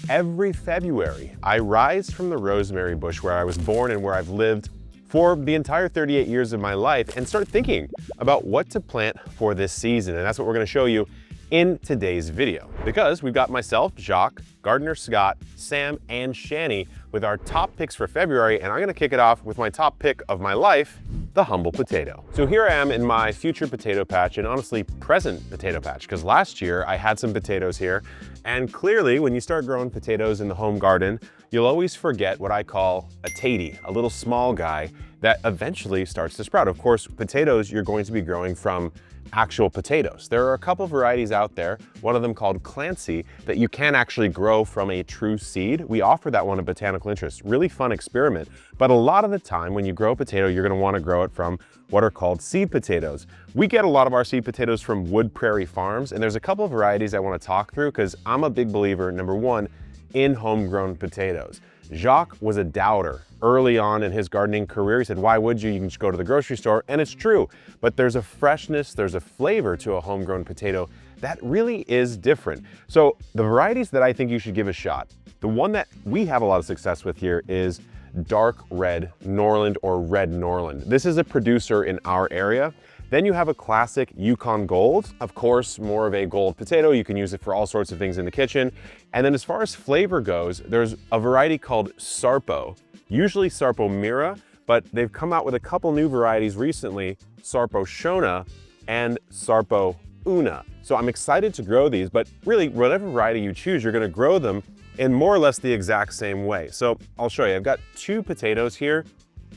Every February, I rise from the rosemary bush where I was born and where I've lived for the entire 38 years of my life and start thinking about what to plant for this season. And that's what we're gonna show you in today's video. Because we've got myself, Jacques, gardener Scott, Sam, and Shannie with our top picks for February, and I'm gonna kick it off with my top pick of my life, the humble potato. So here I am in my future potato patch, and honestly present potato patch, because last year I had some potatoes here, and clearly when you start growing potatoes in the home garden, you'll always forget what I call a tatey, a little small guy that eventually starts to sprout. Of course, potatoes you're going to be growing from actual potatoes. There are a couple varieties out there, one of them called Clancy, that you can actually grow from a true seed. We offer that one at Botanical Interest. Really fun experiment. But a lot of the time when you grow a potato, you're gonna wanna grow it from what are called seed potatoes. We get a lot of our seed potatoes from Wood Prairie Farms, and there's a couple of varieties I wanna talk through because I'm a big believer, number one, in homegrown potatoes. Jacques was a doubter early on in his gardening career. He said, why would you? You can just go to the grocery store, and it's true. But there's a freshness, there's a flavor to a homegrown potato that really is different. So the varieties that I think you should give a shot, the one that we have a lot of success with here is dark red Norland or red Norland. This is a producer in our area. Then you have a classic Yukon Gold, of course, more of a gold potato. You can use it for all sorts of things in the kitchen. And then as far as flavor goes, there's a variety called Sarpo, usually Sarpo Mira, but they've come out with a couple new varieties recently, Sarpo Shona and Sarpo Una. So I'm excited to grow these, but really whatever variety you choose, you're gonna grow them in more or less the exact same way. So I'll show you, I've got two potatoes here.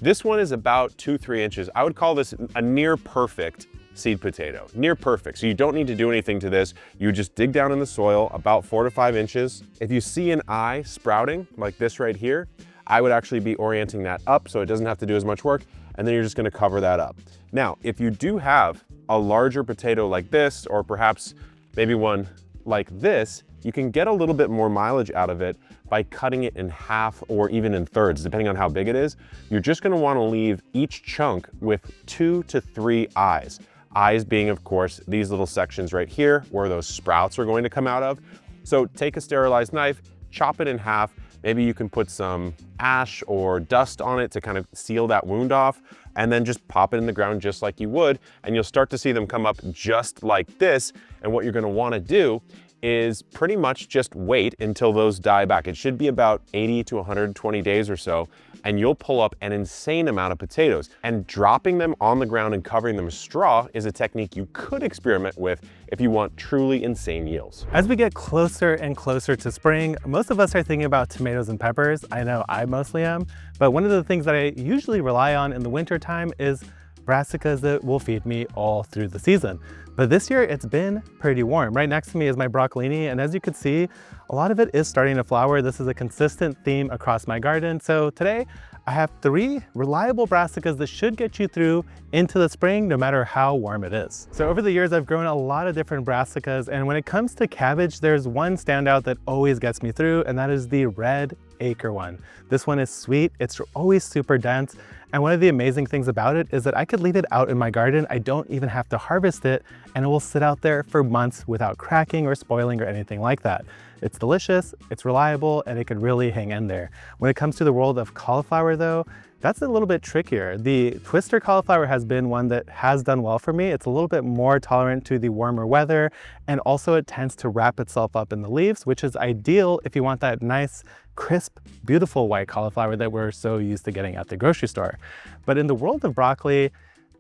This one is about 2-3 inches. I would call this a near perfect seed potato, near perfect. So you don't need to do anything to this. You just dig down in the soil about 4 to 5 inches. If you see an eye sprouting like this right here, I would actually be orienting that up so it doesn't have to do as much work. And then you're just gonna cover that up. Now, if you do have a larger potato like this, or perhaps maybe one like this, you can get a little bit more mileage out of it by cutting it in half or even in thirds, depending on how big it is. You're just gonna wanna leave each chunk with 2 to 3 eyes. Eyes being, of course, these little sections right here where those sprouts are going to come out of. So take a sterilized knife, chop it in half. Maybe you can put some ash or dust on it to kind of seal that wound off, and then just pop it in the ground just like you would, and you'll start to see them come up just like this. And what you're gonna wanna do is pretty much just wait until those die back. It should be about 80 to 120 days or so, and you'll pull up an insane amount of potatoes. And dropping them on the ground and covering them with straw is a technique you could experiment with if you want truly insane yields. As we get closer and closer to spring, most of us are thinking about tomatoes and peppers. I know I mostly am, but one of the things that I usually rely on in the winter time is brassicas that will feed me all through the season. But this year it's been pretty warm. Right next to me is my broccolini, and as you can see, a lot of it is starting to flower. This is a consistent theme across my garden. So today I have 3 reliable brassicas that should get you through into the spring, no matter how warm it is. So over the years, I've grown a lot of different brassicas, and when it comes to cabbage, there's one standout that always gets me through, and that is the red acre one. This one is sweet, it's always super dense, and one of the amazing things about it is that I could leave it out in my garden. I don't even have to harvest it, and it will sit out there for months without cracking or spoiling or anything like that. It's delicious, it's reliable, and it could really hang in there. When it comes to the world of cauliflower though, that's a little bit trickier. The twister cauliflower has been one that has done well for me. It's a little bit more tolerant to the warmer weather, and also it tends to wrap itself up in the leaves, which is ideal if you want that nice, crisp, beautiful white cauliflower that we're so used to getting at the grocery store. But in the world of broccoli,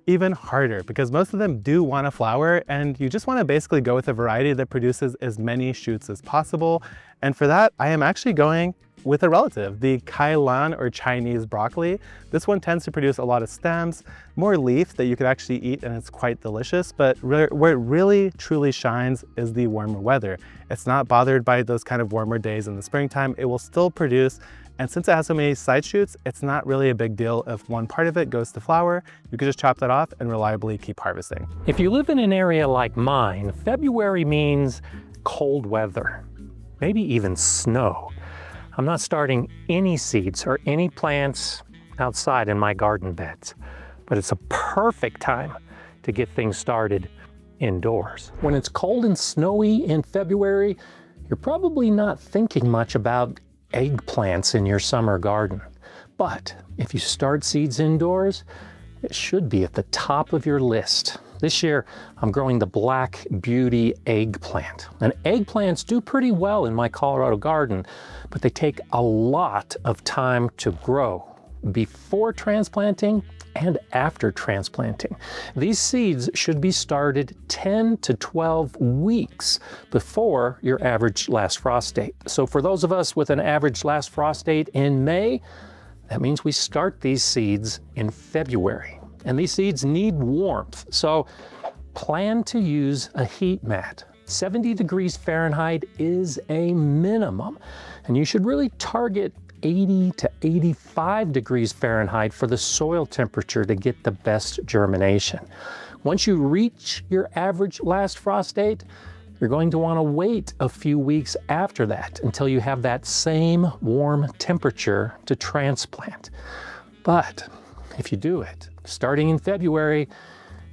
even harder, because most of them do want to flower, and you just want to basically go with a variety that produces as many shoots as possible. And for that, I am actually going with a relative, the Kailan or Chinese broccoli. This one tends to produce a lot of stems, more leaf that you could actually eat, and it's quite delicious. But where it really truly shines is the warmer weather. It's not bothered by those kind of warmer days in the springtime. It will still produce, and since it has so many side shoots, it's not really a big deal if one part of it goes to flower. You can just chop that off and reliably keep harvesting. If you live in an area like mine, February means cold weather, maybe even snow. I'm not starting any seeds or any plants outside in my garden beds, but it's a perfect time to get things started indoors. When it's cold and snowy in February, you're probably not thinking much about eggplants in your summer garden. But if you start seeds indoors, it should be at the top of your list. This year, I'm growing the Black Beauty eggplant. And eggplants do pretty well in my Colorado garden, but they take a lot of time to grow before transplanting and after transplanting. These seeds should be started 10 to 12 weeks before your average last frost date. So for those of us with an average last frost date in May, that means we start these seeds in February. And these seeds need warmth, so plan to use a heat mat. 70 degrees Fahrenheit is a minimum, and you should really target 80 to 85 degrees Fahrenheit for the soil temperature to get the best germination. Once you reach your average last frost date, you're going to want to wait a few weeks after that until you have that same warm temperature to transplant. But if you do it, starting in February,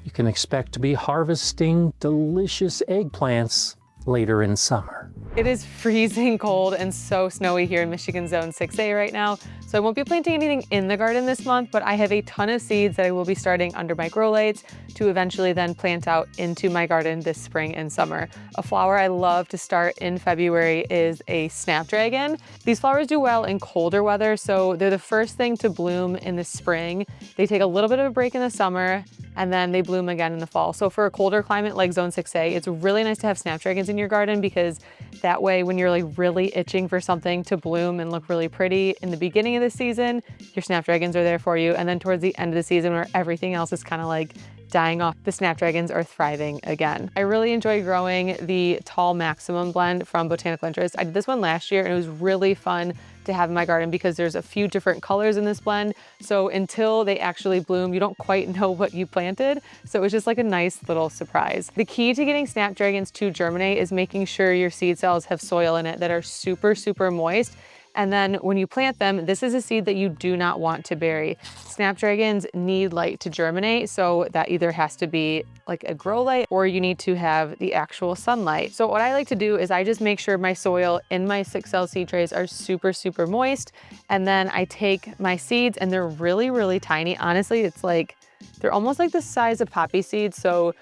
you can expect to be harvesting delicious eggplants later in summer. It is freezing cold and so snowy here in Michigan Zone 6A right now, so I won't be planting anything in the garden this month, but I have a ton of seeds that I will be starting under my grow lights to eventually then plant out into my garden this spring and summer. A flower I love to start in February is a snapdragon. These flowers do well in colder weather, so they're the first thing to bloom in the spring. They take a little bit of a break in the summer, and then they bloom again in the fall. So for a colder climate like Zone 6A, it's really nice to have snapdragons in your garden, because that way when you're like really itching for something to bloom and look really pretty in the beginning of the season, your snapdragons are there for you. And then towards the end of the season, where everything else is kind of like dying off, the snapdragons are thriving again. I really enjoy growing the Tall Maximum blend from Botanical Interest. I did this one last year and it was really fun to have in my garden because there's a few different colors in this blend. So until they actually bloom, you don't quite know what you planted. So it was just like a nice little surprise. The key to getting snapdragons to germinate is making sure your seed cells have soil in it that are super, super moist. And then when you plant them, this is a seed that you do not want to bury. Snapdragons need light to germinate, so that either has to be like a grow light or you need to have the actual sunlight. So what I like to do is I just make sure my soil in my 6L seed trays are super, super moist. And then I take my seeds and they're really, really tiny. Honestly, it's like, they're almost like the size of poppy seeds. So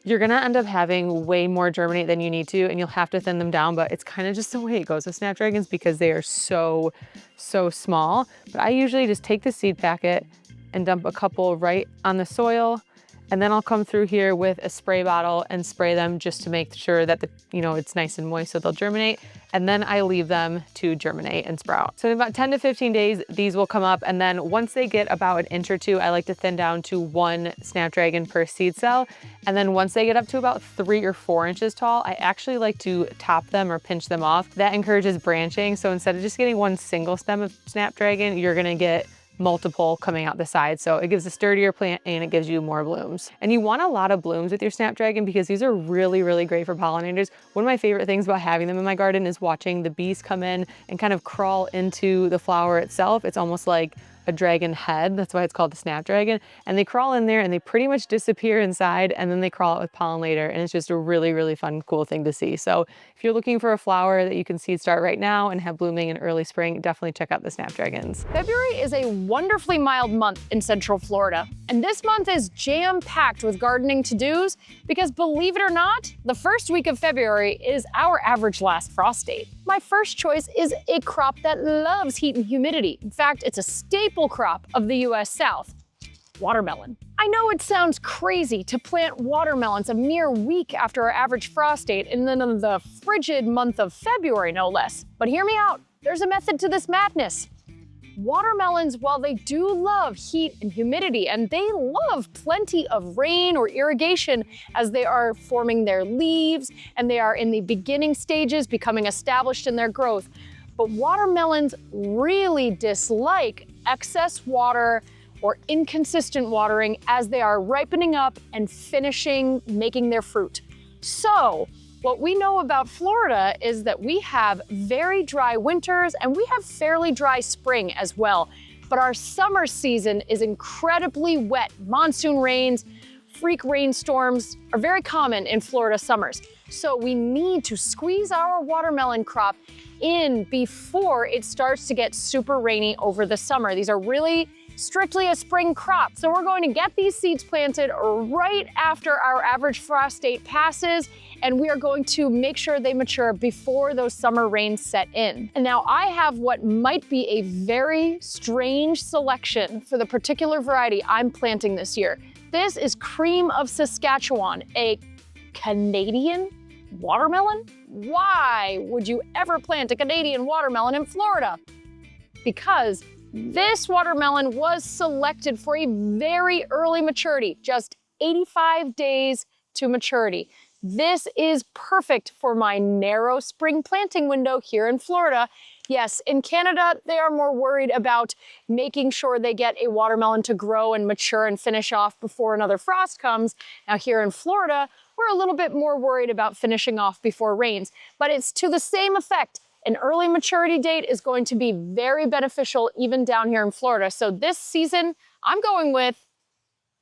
you're gonna end up having way more germinate than you need to, and you'll have to thin them down, but it's kind of just the way it goes with snapdragons because they are so, so small. But I usually just take the seed packet and dump a couple right on the soil, and then I'll come through here with a spray bottle and spray them just to make sure that it's nice and moist so they'll germinate. And then I leave them to germinate and sprout. So in about 10 to 15 days, these will come up. And then once they get about an inch or two, I like to thin down to 1 snapdragon per seed cell. And then once they get up to about 3 or 4 inches tall, I actually like to top them or pinch them off. That encourages branching. So instead of just getting one single stem of snapdragon, you're gonna get multiple coming out the side. So it gives a sturdier plant and it gives you more blooms. And you want a lot of blooms with your snapdragon because these are really, really great for pollinators. One of my favorite things about having them in my garden is watching the bees come in and kind of crawl into the flower itself. It's almost like a dragon head. That's why it's called the snapdragon. And they crawl in there and they pretty much disappear inside, and then they crawl out with pollen later. And it's just a really, really fun, cool thing to see. So if you're looking for a flower that you can seed start right now and have blooming in early spring, definitely check out the snapdragons. February is a wonderfully mild month in Central Florida. And this month is jam-packed with gardening to-dos because, believe it or not, the first week of February is our average last frost date. My first choice is a crop that loves heat and humidity. In fact, it's a staple crop of the US South, watermelon. I know it sounds crazy to plant watermelons a mere week after our average frost date in the frigid month of February, no less. But hear me out, there's a method to this madness. Watermelons, while they do love heat and humidity, and they love plenty of rain or irrigation as they are forming their leaves and they are in the beginning stages becoming established in their growth, but watermelons really dislike excess water or inconsistent watering as they are ripening up and finishing making their fruit. So, what we know about Florida is that we have very dry winters and we have fairly dry spring as well. But our summer season is incredibly wet. Monsoon rains, freak rainstorms are very common in Florida summers. So we need to squeeze our watermelon crop in before it starts to get super rainy over the summer. These are really strictly a spring crop. So we're going to get these seeds planted right after our average frost date passes, and we are going to make sure they mature before those summer rains set in. And now I have what might be a very strange selection for the particular variety I'm planting this year. This is Cream of Saskatchewan, a Canadian watermelon? Why would you ever plant a Canadian watermelon in Florida? Because this watermelon was selected for a very early maturity, just 85 days to maturity. This is perfect for my narrow spring planting window here in Florida. Yes, in Canada, they are more worried about making sure they get a watermelon to grow and mature and finish off before another frost comes. Now here in Florida, we're a little bit more worried about finishing off before rains, but it's to the same effect. An early maturity date is going to be very beneficial even down here in Florida. So this season, I'm going with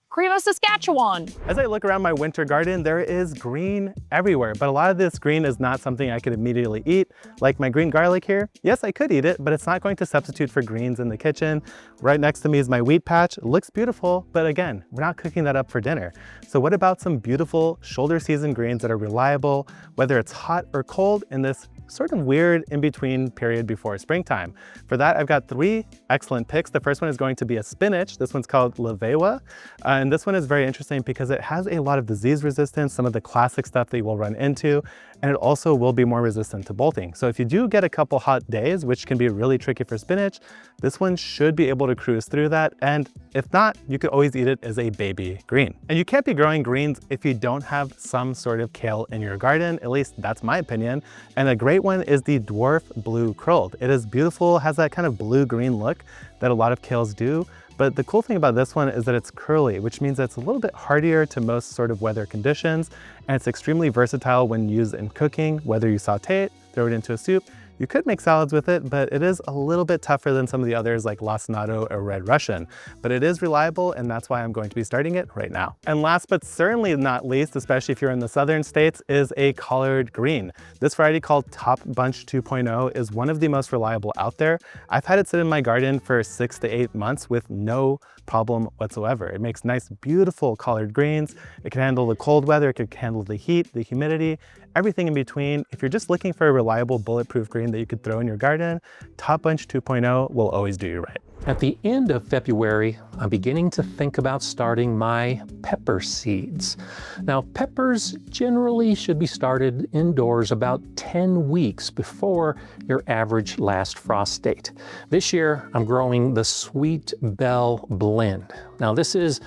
Cream of Saskatchewan. As I look around my winter garden, there is green everywhere, but a lot of this green is not something I could immediately eat. Like my green garlic here, yes, I could eat it, but it's not going to substitute for greens in the kitchen. Right next to me is my wheat patch. It looks beautiful, but again, we're not cooking that up for dinner. So what about some beautiful shoulder season greens that are reliable, whether it's hot or cold in this sort of weird in-between period before springtime? For that, I've got 3 excellent picks. The first one is going to be a spinach. This one's called Levewa. And this one is very interesting because it has a lot of disease resistance, some of the classic stuff that you will run into, and it also will be more resistant to bolting. So if you do get a couple hot days, which can be really tricky for spinach, this one should be able to cruise through that. And if not, you could always eat it as a baby green. And you can't be growing greens if you don't have some sort of kale in your garden, at least that's my opinion. And a great one is the dwarf blue curled. It is beautiful, has that kind of blue-green look that a lot of kales do. But the cool thing about this one is that it's curly, which means it's a little bit hardier to most sort of weather conditions, and it's extremely versatile when used in cooking, whether you saute it, throw it into a soup. You could make salads with it, but it is a little bit tougher than some of the others like lacinato or red Russian. But it is reliable, and that's why I'm going to be starting it right now. And last but certainly not least, especially if you're in the southern states, is a collard green. This variety called Top Bunch 2.0 is one of the most reliable out there. I've had it sit in my garden for 6 to 8 months with no problem whatsoever. It makes nice, beautiful collard greens. It can handle the cold weather, it can handle the heat, the humidity, everything in between. If you're just looking for a reliable bulletproof green that you could throw in your garden, Top Bunch 2.0 will always do you right. At the end of February, I'm beginning to think about starting my pepper seeds. Now, peppers generally should be started indoors about 10 weeks before your average last frost date. This year, I'm growing the Sweet Bell Blend. Now, this is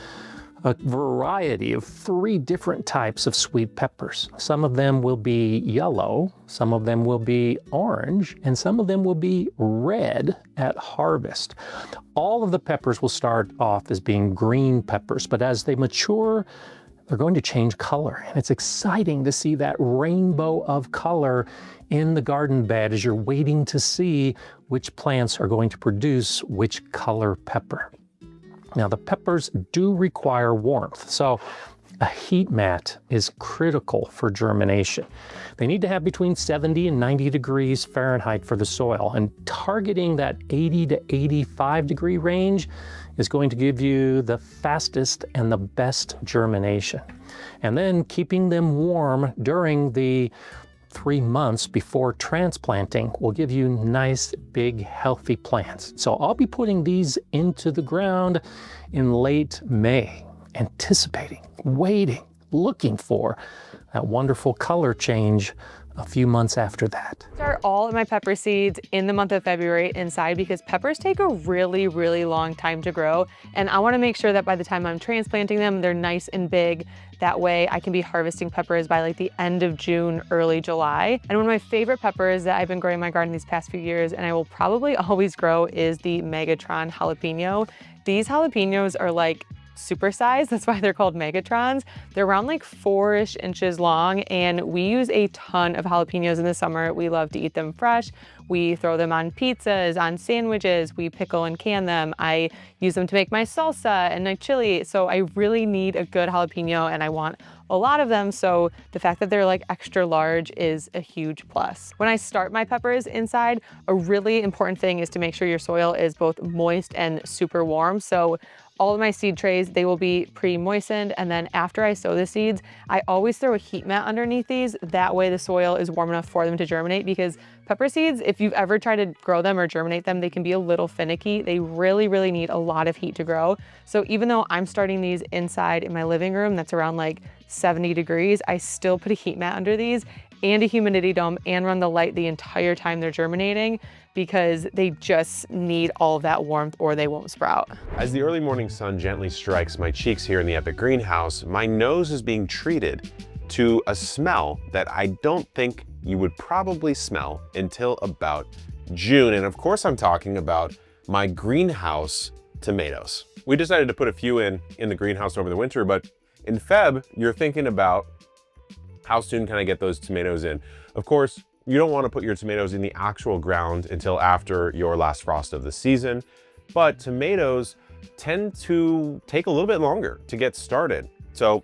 a variety of 3 different types of sweet peppers. Some of them will be yellow, some of them will be orange, and some of them will be red at harvest. All of the peppers will start off as being green peppers, but as they mature, they're going to change color. And it's exciting to see that rainbow of color in the garden bed as you're waiting to see which plants are going to produce which color pepper. Now, the peppers do require warmth, so a heat mat is critical for germination. They need to have between 70 and 90 degrees Fahrenheit for the soil, and targeting that 80 to 85 degree range is going to give you the fastest and the best germination. And then keeping them warm during the 3 months before transplanting will give you nice, big, healthy plants. So I'll be putting these into the ground in late May, anticipating, waiting, looking for that wonderful color change a few months after that. Start all of my pepper seeds in the month of February inside because peppers take a really, really long time to grow. And I want to make sure that by the time I'm transplanting them, they're nice and big. That way I can be harvesting peppers by like the end of June, early July. And one of my favorite peppers that I've been growing in my garden these past few years, and I will probably always grow, is the Megatron jalapeno. These jalapenos are like supersized. That's why they're called Megatrons. They're around like 4-ish inches long, and we use a ton of jalapenos in the summer. We love to eat them fresh. We throw them on pizzas, on sandwiches, we pickle and can them. I use them to make my salsa and my chili. So I really need a good jalapeno and I want a lot of them, so the fact that they're like extra large is a huge plus. When I start my peppers inside, a really important thing is to make sure your soil is both moist and super warm. So all of my seed trays, they will be pre-moistened, and then after I sow the seeds, I always throw a heat mat underneath these. That way the soil is warm enough for them to germinate, because pepper seeds, if you've ever tried to grow them or germinate them, they can be a little finicky. They really, really need a lot of heat to grow. So even though I'm starting these inside in my living room, that's around like 70 degrees, I still put a heat mat under these and a humidity dome and run the light the entire time they're germinating, because they just need all of that warmth or they won't sprout. As the early morning sun gently strikes my cheeks here in the Epic greenhouse, my nose is being treated to a smell that I don't think you would probably smell until about June. And of course I'm talking about my greenhouse tomatoes. We decided to put a few in the greenhouse over the winter, but in Feb, you're thinking about how soon can I get those tomatoes in? Of course, you don't want to put your tomatoes in the actual ground until after your last frost of the season, but tomatoes tend to take a little bit longer to get started. So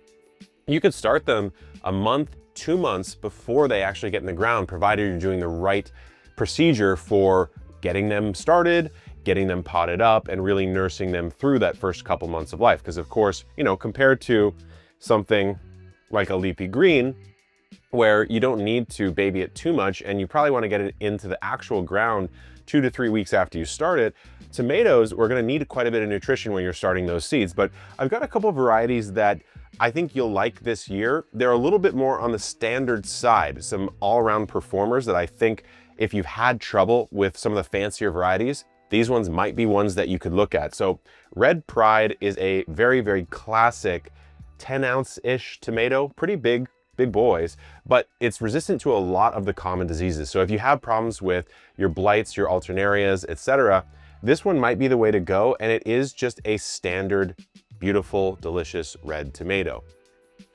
you could start them a month, 2 months before they actually get in the ground, provided you're doing the right procedure for getting them started, getting them potted up, and really nursing them through that first couple months of life. Because of course, you know, compared to something like a leafy green, where you don't need to baby it too much and you probably want to get it into the actual ground 2 to 3 weeks after you start it, tomatoes, we're going to need quite a bit of nutrition when you're starting those seeds. But I've got a couple of varieties that I think you'll like this year. They're a little bit more on the standard side, some all-around performers that I think if you've had trouble with some of the fancier varieties, these ones might be ones that you could look at. So Red Pride is a very, very classic 10-ounce-ish tomato, pretty big boys, but it's resistant to a lot of the common diseases. So if you have problems with your blights, your alternarias, etc., this one might be the way to go, and it is just a standard, beautiful, delicious red tomato.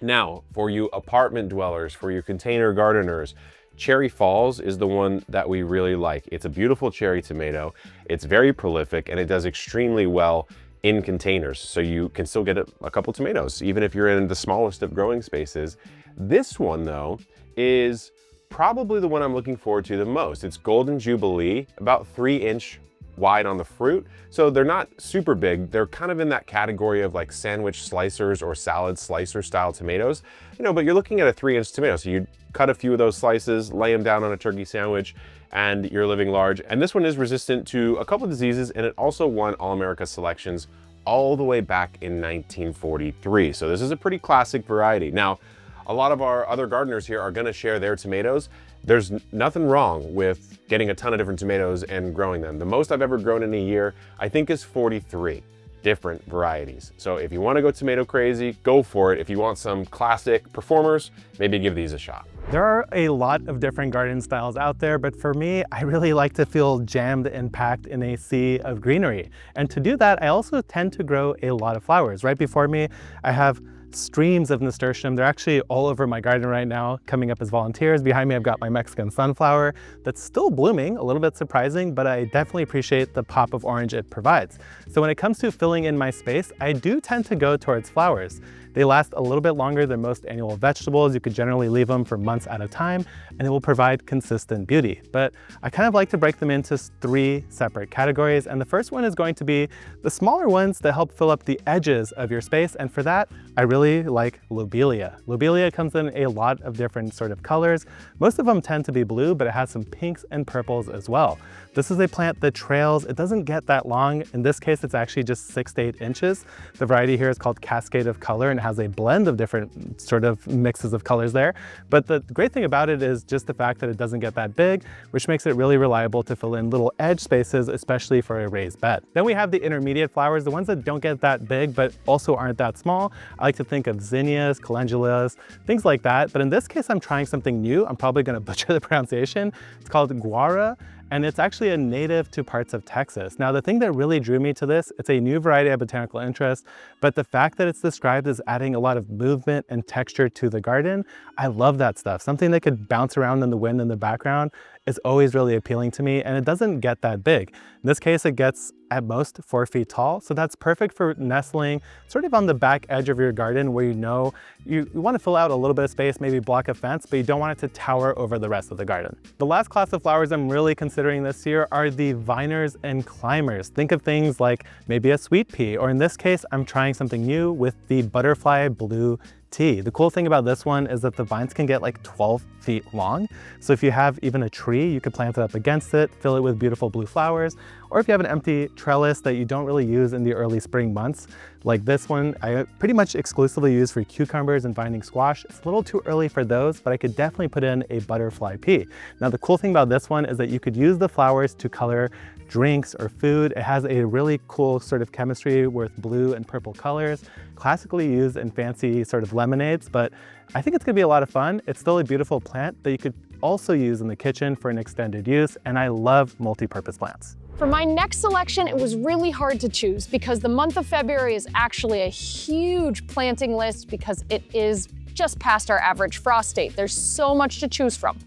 Now, for you apartment dwellers, for your container gardeners, Cherry Falls is the one that we really like. It's a beautiful cherry tomato. It's very prolific, and it does extremely well in containers. So you can still get a couple tomatoes, even if you're in the smallest of growing spaces. This one though, is probably the one I'm looking forward to the most. It's Golden Jubilee, about 3-inch wide on the fruit. So they're not super big. They're kind of in that category of like sandwich slicers or salad slicer style tomatoes, you know, but you're looking at a 3-inch tomato. So you cut a few of those slices, lay them down on a turkey sandwich, and you're living large. And this one is resistant to a couple of diseases, and it also won All-America selections all the way back in 1943. So this is a pretty classic variety. Now, a lot of our other gardeners here are gonna share their tomatoes. There's nothing wrong with getting a ton of different tomatoes and growing them. The most I've ever grown in a year, I think, is 43 different varieties. So if you wanna go tomato crazy, go for it. If you want some classic performers, maybe give these a shot. There are a lot of different garden styles out there, but for me, I really like to feel jammed and packed in a sea of greenery. And to do that, I also tend to grow a lot of flowers. Right before me, I have streams of nasturtium. They're actually all over my garden right now, coming up as volunteers. Behind me, I've got my Mexican sunflower that's still blooming, a little bit surprising, but I definitely appreciate the pop of orange it provides. So when it comes to filling in my space, I do tend to go towards flowers. They last a little bit longer than most annual vegetables. You could generally leave them for months at a time, and it will provide consistent beauty. But I kind of like to break them into 3 separate categories. And the first one is going to be the smaller ones that help fill up the edges of your space. And for that, I really like lobelia. Lobelia comes in a lot of different sort of colors. Most of them tend to be blue, but it has some pinks and purples as well. This is a plant that trails. It doesn't get that long. In this case, it's actually just 6 to 8 inches. The variety here is called Cascade of Color and has a blend of different sort of mixes of colors there. But the great thing about it is just the fact that it doesn't get that big, which makes it really reliable to fill in little edge spaces, especially for a raised bed. Then we have the intermediate flowers, the ones that don't get that big, but also aren't that small. I like to think of zinnias, calendulas, things like that. But in this case, I'm trying something new. I'm probably gonna butcher the pronunciation. It's called guara, and it's actually a native to parts of Texas. Now, the thing that really drew me to this, it's a new variety of botanical interest, but the fact that it's described as adding a lot of movement and texture to the garden, I love that stuff. Something that could bounce around in the wind in the background is always really appealing to me, and it doesn't get that big. In this case, it gets at most 4 feet tall, so that's perfect for nestling sort of on the back edge of your garden where you know you want to fill out a little bit of space, maybe block a fence, but you don't want it to tower over the rest of the garden. The last class of flowers I'm really considering this year are the viners and climbers. Think of things like maybe a sweet pea, or in this case, I'm trying something new with the butterfly blue tea. The cool thing about this one is that the vines can get like 12 feet long. So if you have even a tree, you could plant it up against it, fill it with beautiful blue flowers. Or if you have an empty trellis that you don't really use in the early spring months, like this one, I pretty much exclusively use for cucumbers and vining squash. It's a little too early for those, but I could definitely put in a butterfly pea. Now, the cool thing about this one is that you could use the flowers to color drinks or food. It has a really cool sort of chemistry with blue and purple colors, classically used in fancy sort of lemonades, but I think it's gonna be a lot of fun. It's still a beautiful plant that you could also use in the kitchen for an extended use, and I love multi-purpose plants. For my next selection, it was really hard to choose because the month of February is actually a huge planting list because it is just past our average frost date. There's so much to choose from.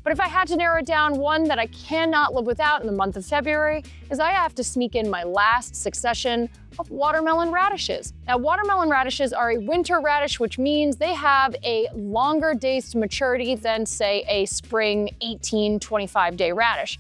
But if I had to narrow it down, one that I cannot live without in the month of February is I have to sneak in my last succession of watermelon radishes. Now, watermelon radishes are a winter radish, which means they have a longer days to maturity than, say, a spring 18, 25-day radish.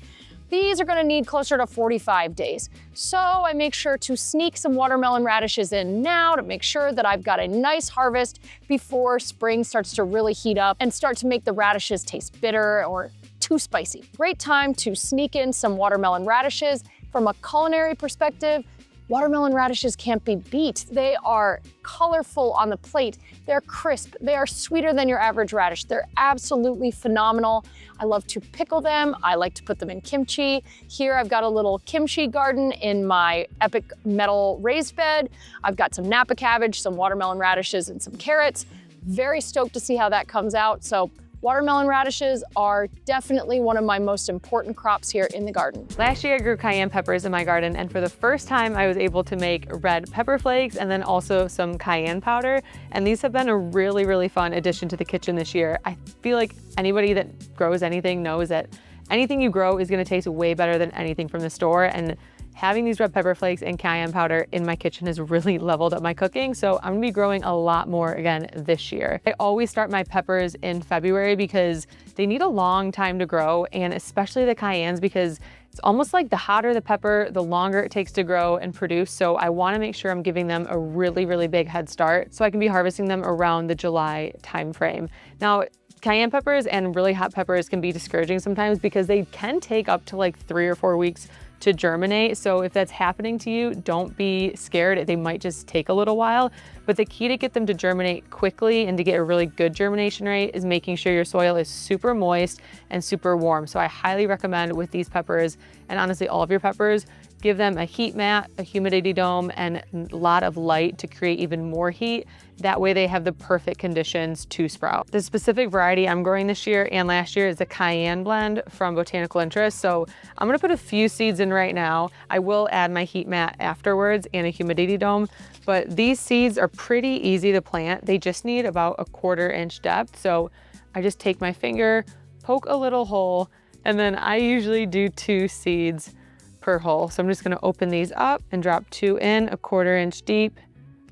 These are gonna need closer to 45 days. So I make sure to sneak some watermelon radishes in now to make sure that I've got a nice harvest before spring starts to really heat up and start to make the radishes taste bitter or too spicy. Great time to sneak in some watermelon radishes. From a culinary perspective, watermelon radishes can't be beat. They are colorful on the plate. They're crisp. They are sweeter than your average radish. They're absolutely phenomenal. I love to pickle them. I like to put them in kimchi. Here I've got a little kimchi garden in my epic metal raised bed. I've got some Napa cabbage, some watermelon radishes, and some carrots. Very stoked to see how that comes out. So watermelon radishes are definitely one of my most important crops here in the garden. Last year I grew cayenne peppers in my garden, and for the first time I was able to make red pepper flakes and then also some cayenne powder. And these have been a really, really fun addition to the kitchen this year. I feel like anybody that grows anything knows that anything you grow is gonna taste way better than anything from the store. And having these red pepper flakes and cayenne powder in my kitchen has really leveled up my cooking, so I'm gonna be growing a lot more again this year. I always start my peppers in February because they need a long time to grow, and especially the cayennes because it's almost like the hotter the pepper, the longer it takes to grow and produce, so I wanna make sure I'm giving them a really, really big head start so I can be harvesting them around the July timeframe. Now, cayenne peppers and really hot peppers can be discouraging sometimes because they can take up to like 3 or 4 weeks to germinate. So if that's happening to you, don't be scared. They might just take a little while, but the key to get them to germinate quickly and to get a really good germination rate is making sure your soil is super moist and super warm. So I highly recommend with these peppers, and honestly all of your peppers, give them a heat mat, a humidity dome, and a lot of light to create even more heat. That way they have the perfect conditions to sprout. The specific variety I'm growing this year and last year is the cayenne blend from Botanical Interest. So I'm gonna put a few seeds in right now. I will add my heat mat afterwards and a humidity dome, but these seeds are pretty easy to plant. They just need about a 1/4 inch depth. So I just take my finger, poke a little hole, and then I usually do 2 seeds per hole. So I'm just gonna open these up and drop 2 in, a 1/4 inch deep,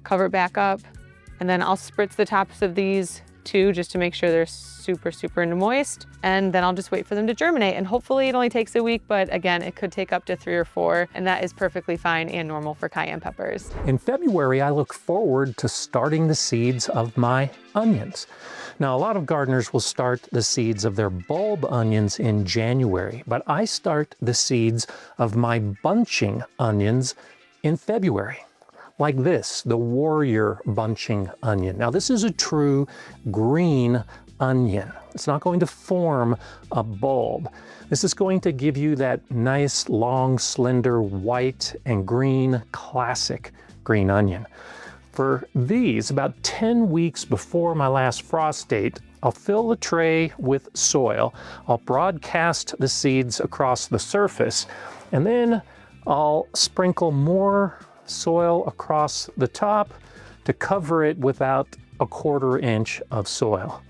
cover it back up, and then I'll spritz the tops of these 2 just to make sure they're super, super moist. And then I'll just wait for them to germinate. And hopefully it only takes a week, but again, it could take up to 3 or 4, and that is perfectly fine and normal for cayenne peppers. In February, I look forward to starting the seeds of my onions. Now, a lot of gardeners will start the seeds of their bulb onions in January, but I start the seeds of my bunching onions in February. Like this, the Warrior bunching onion. Now, this is a true green onion. It's not going to form a bulb. This is going to give you that nice, long, slender, white and green, classic green onion. For these, about 10 weeks before my last frost date, I'll fill the tray with soil. I'll broadcast the seeds across the surface, and then I'll sprinkle more soil across the top to cover it with about a 1/4 inch of soil.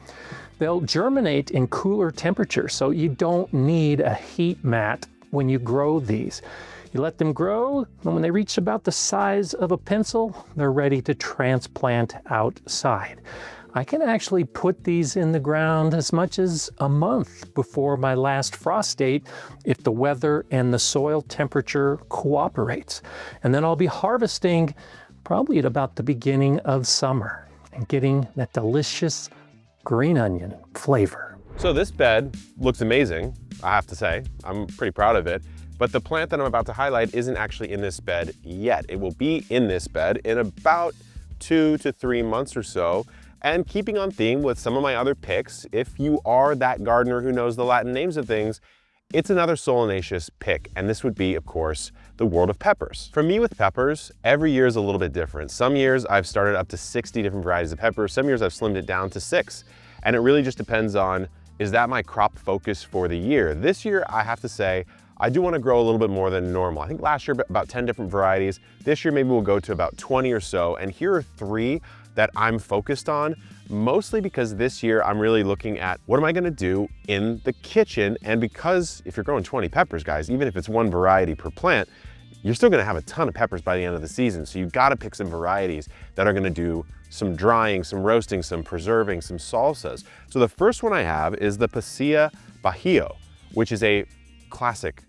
They'll germinate in cooler temperatures, so you don't need a heat mat when you grow these. You let them grow, and when they reach about the size of a pencil, they're ready to transplant outside. I can actually put these in the ground as much as a month before my last frost date if the weather and the soil temperature cooperates. And then I'll be harvesting probably at about the beginning of summer and getting that delicious green onion flavor. So this bed looks amazing, I have to say. I'm pretty proud of it. But the plant that I'm about to highlight isn't actually in this bed yet. It will be in this bed in about 2 to 3 months or so. And keeping on theme with some of my other picks, if you are that gardener who knows the Latin names of things, it's another solanaceous pick, and this would be, of course, the world of peppers. For me with peppers, every year is a little bit different. Some years I've started up to 60 different varieties of peppers. Some years I've slimmed it down to 6. And it really just depends on, is that my crop focus for the year? This year, I have to say, I do want to grow a little bit more than normal. I think last year about 10 different varieties. This year maybe we'll go to about 20 or so. And here are 3 that I'm focused on, mostly because this year I'm really looking at what am I gonna do in the kitchen? And because if you're growing 20 peppers, guys, even if it's 1 variety per plant, you're still gonna have a ton of peppers by the end of the season. So you've gotta pick some varieties that are gonna do some drying, some roasting, some preserving, some salsas. So the first one I have is the Pasilla Bajío, which is a classic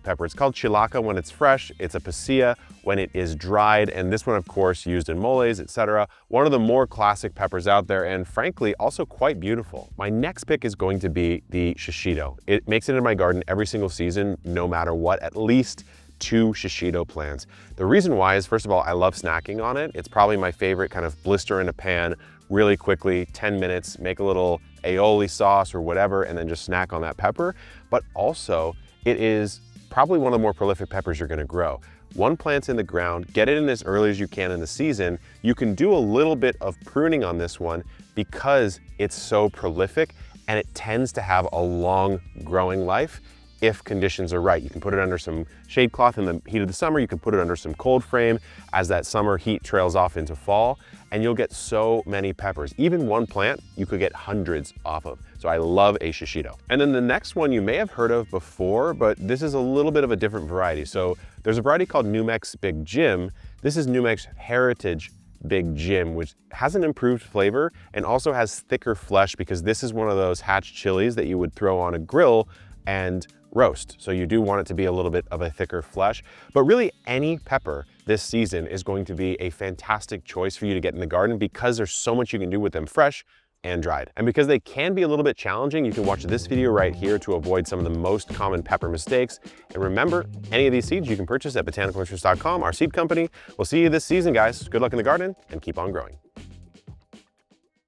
pepper. It's called chilaca when it's fresh. It's a pasilla when it is dried. And this one, of course, used in moles, etc. One of the more classic peppers out there, and frankly, also quite beautiful. My next pick is going to be the shishito. It makes it in my garden every single season, no matter what, at least 2 shishito plants. The reason why is, first of all, I love snacking on it. It's probably my favorite kind of blister in a pan, really quickly, 10 minutes, make a little aioli sauce or whatever, and then just snack on that pepper. But also, it is probably one of the more prolific peppers you're gonna grow. 1 plant's in the ground, get it in as early as you can in the season. You can do a little bit of pruning on this one because it's so prolific and it tends to have a long growing life if conditions are right. You can put it under some shade cloth in the heat of the summer. You can put it under some cold frame as that summer heat trails off into fall, and you'll get so many peppers. Even 1 plant, you could get hundreds off of. So I love a shishito. And then the next one you may have heard of before, but this is a little bit of a different variety. So there's a variety called New Mex Big Jim. This is New Mex Heritage Big Jim, which has an improved flavor and also has thicker flesh because this is one of those hatch chilies that you would throw on a grill and roast. So you do want it to be a little bit of a thicker flesh, but really any pepper this season is going to be a fantastic choice for you to get in the garden because there's so much you can do with them fresh and dried. And because they can be a little bit challenging, you can watch this video right here to avoid some of the most common pepper mistakes. And remember, any of these seeds you can purchase at botanicalnurseries.com, our seed company. We'll see you this season, guys. Good luck in the garden and keep on growing.